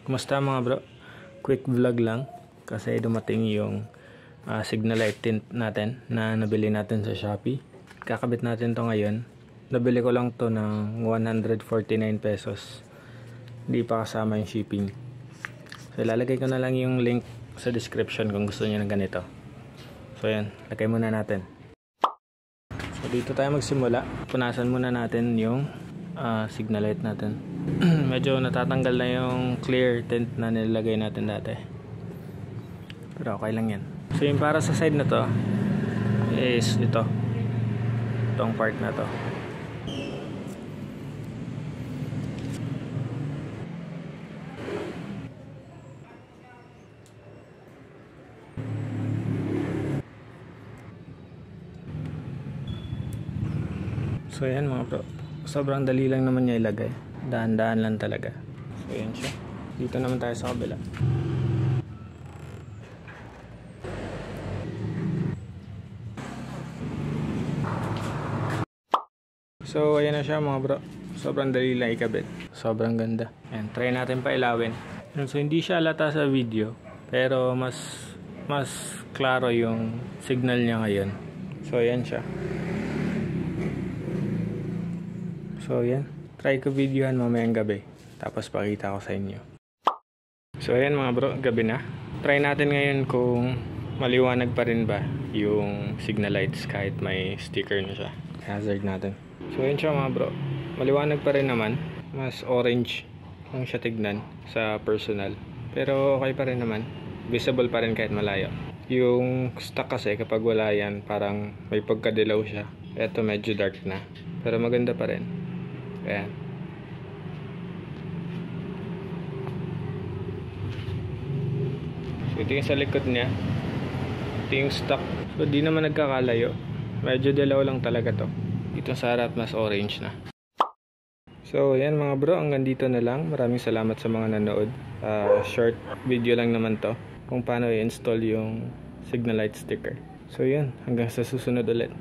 Kumusta mga bro? Quick vlog lang kasi dumating yung signal light tint natin na nabili natin sa Shopee. Kakabit natin to ngayon. Nabili ko lang to ng 149 pesos. Hindi pa kasama yung shipping. So ilalagay ko na lang yung link sa description kung gusto niyo ng ganito. So yan, lagay muna natin. So dito tayo magsimula. Punasan muna natin yung signal light natin. Medyo natatanggal na yung clear tint na nilagay natin dati, pero okay lang yan. So yung para sa side na to is itong part na to. So yan mga bro, sobrang dali lang naman niya ilagay, dahan-dahan lang talaga. So yan siya. Dito naman tayo sa kabila. So ayan na siya mga bro, sobrang dali lang ikabit, sobrang ganda. Ayan, try natin pa ilawin. So hindi siya halata sa video, pero mas klaro yung signal niya ngayon. So ayan siya. So yan, try ko videohan mamayang gabi, tapos pakita ko sa inyo. So ayan mga bro, gabi na. Try natin ngayon kung maliwanag pa rin ba yung signal lights kahit may sticker na siya. Hazard natin. So ayan siya mga bro, maliwanag pa rin naman. Mas orange ang siya tignan sa personal, pero okay pa rin naman, visible pa rin kahit malayo. Yung stock kasi kapag wala yan, parang may pagkadilaw siya. Eto medyo dark na, pero maganda pa rin. Ayan. So ito yung sa likod niya, ito yung stock. So di naman nagkakalayo, medyo dilaw lang talaga to. Dito sa harap mas orange na. So yan mga bro, hanggang dito na lang. Maraming salamat sa mga nanood. Short video lang naman to kung paano i-install yung signal light sticker. So yan, hanggang sa susunod ulit.